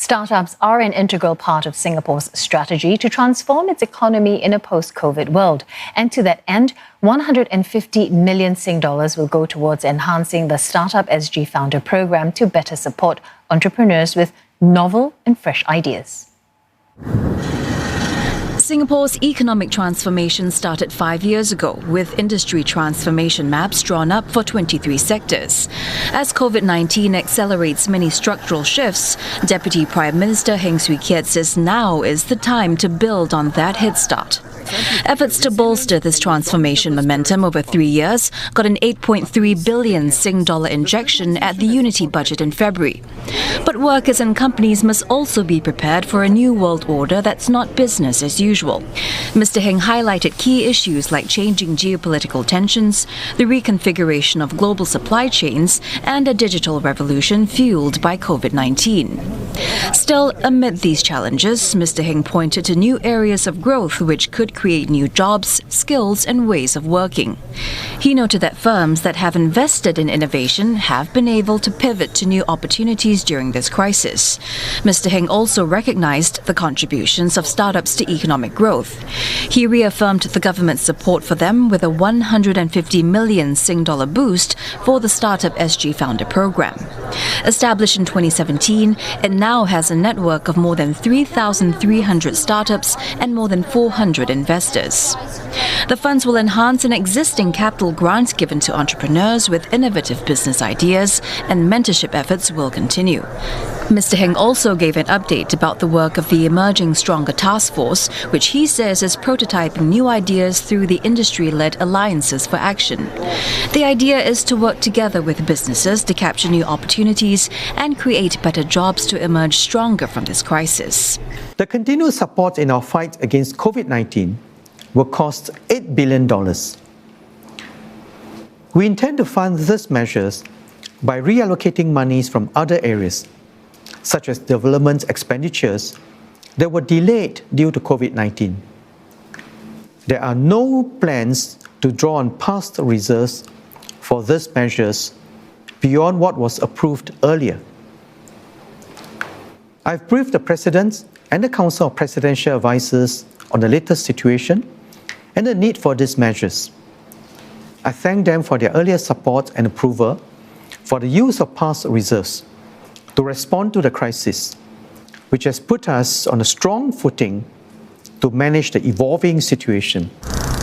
Startups are an integral part of Singapore's strategy to transform its economy in a post-COVID world. And to that end, 150 million Sing dollars will go towards enhancing the Startup SG Founder Programme to better support entrepreneurs with novel and fresh ideas. Singapore's economic transformation started 5 years ago, with industry transformation maps drawn up for 23 sectors. As COVID-19 accelerates many structural shifts, Deputy Prime Minister Heng Swee Keat says now is the time to build on that head start. Efforts to bolster this transformation momentum over 3 years got an 8.3 billion Sing dollar injection at the Unity budget in February. But workers and companies must also be prepared for a new world order that's not business as usual. Mr. Heng highlighted key issues like changing geopolitical tensions, the reconfiguration of global supply chains, and a digital revolution fueled by COVID-19. Still, amid these challenges, Mr. Heng pointed to new areas of growth which could create new jobs, skills, and ways of working. He noted that firms that have invested in innovation have been able to pivot to new opportunities during this crisis. Mr. Heng also recognized the contributions of startups to economic growth. He reaffirmed the government's support for them with a 150 million Sing dollar boost for the Startup SG Founder Programme. Established in 2017, it now has a network of more than 3,300 startups and more than 400 investors. The funds will enhance an existing capital grant given to entrepreneurs with innovative business ideas, and mentorship efforts will continue. Mr. Heng also gave an update about the work of the Emerging Stronger Task Force, which he says is prototyping new ideas through the industry-led Alliances for Action. The idea is to work together with businesses to capture new opportunities and create better jobs to emerge stronger from this crisis. The continued support in our fight against COVID-19 will cost $8 billion. We intend to fund these measures by reallocating monies from other areas, such as development expenditures that were delayed due to COVID-19. There are no plans to draw on past reserves for these measures beyond what was approved earlier. I've briefed the President and the Council of Presidential Advisors on the latest situation and the need for these measures. I thank them for their earlier support and approval for the use of past reserves to respond to the crisis, which has put us on a strong footing to manage the evolving situation.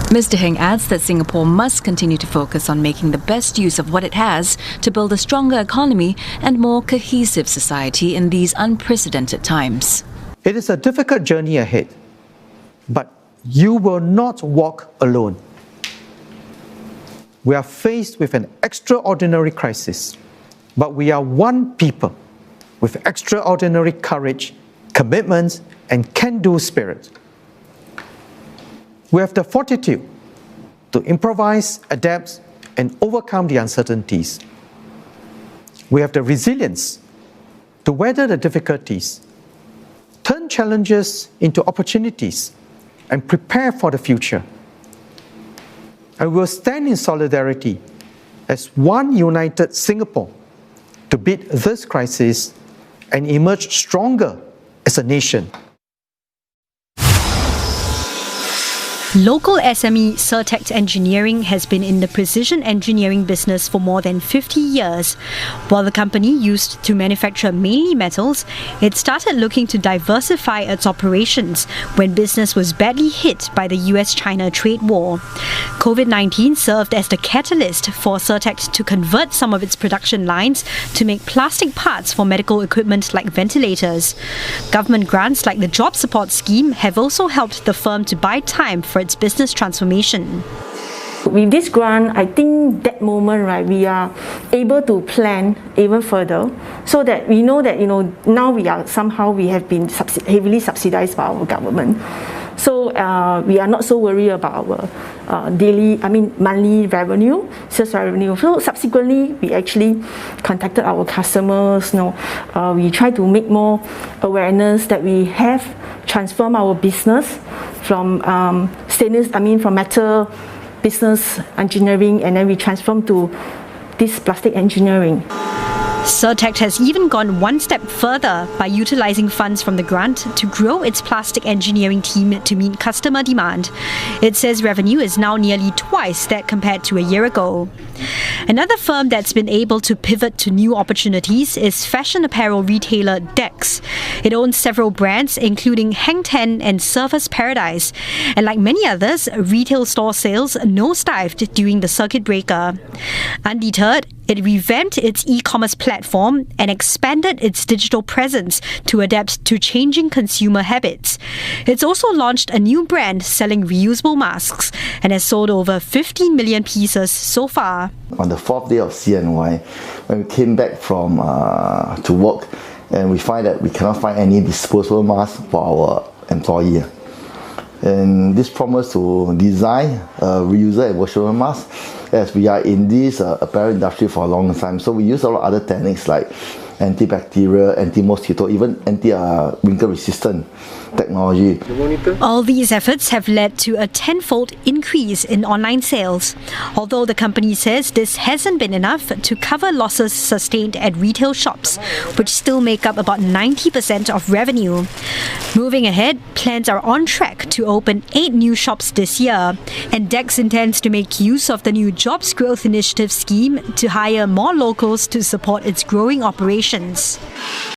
Mr. Heng adds that Singapore must continue to focus on making the best use of what it has to build a stronger economy and more cohesive society in these unprecedented times. It is a difficult journey ahead, but you will not walk alone. We are faced with an extraordinary crisis, but we are one people with extraordinary courage, commitment, and can-do spirit. We have the fortitude to improvise, adapt, and overcome the uncertainties. We have the resilience to weather the difficulties, turn challenges into opportunities, and prepare for the future. And we will stand in solidarity as one united Singapore to beat this crisis and emerge stronger as a nation. Local SME Surtect Engineering has been in the precision engineering business for more than 50 years. While the company used to manufacture mainly metals, it started looking to diversify its operations when business was badly hit by the US-China trade war. COVID-19 served as the catalyst for Surtect to convert some of its production lines to make plastic parts for medical equipment like ventilators. Government grants like the Job Support Scheme have also helped the firm to buy time for its business transformation. With this grant, I think that moment, right, we are able to plan even further, so that we know that now we have been heavily subsidized by our government. So we are not so worried about our monthly revenue, sales revenue. So subsequently, we actually contacted our customers. We try to make more awareness that we have transformed our business from from metal business engineering, and then we transformed to this plastic engineering. Surtect has even gone one step further by utilizing funds from the grant to grow its plastic engineering team to meet customer demand. It says revenue is now nearly twice that compared to a year ago. Another firm that's been able to pivot to new opportunities is fashion apparel retailer Dex. It owns several brands including Hang Ten and Surfers Paradise. And like many others, retail store sales nosedived during the circuit breaker. Undeterred, it revamped its e-commerce platform and expanded its digital presence to adapt to changing consumer habits. It's also launched a new brand selling reusable masks and has sold over 15 million pieces so far. On the 4th day of CNY, when we came back from to work, and we find that we cannot find any disposable masks for our employee. And this promised to design a reusable and washable mask, as we are in this apparel industry for a long time. So we use a lot of other techniques like antibacterial, anti-mosquito, even anti-wrinkle resistant technology. All these efforts have led to a tenfold increase in online sales. Although the company says this hasn't been enough to cover losses sustained at retail shops, which still make up about 90% of revenue. Moving ahead, plans are on track to open 8 new shops this year, and Dex intends to make use of the new Jobs Growth Initiative scheme to hire more locals to support its growing operations.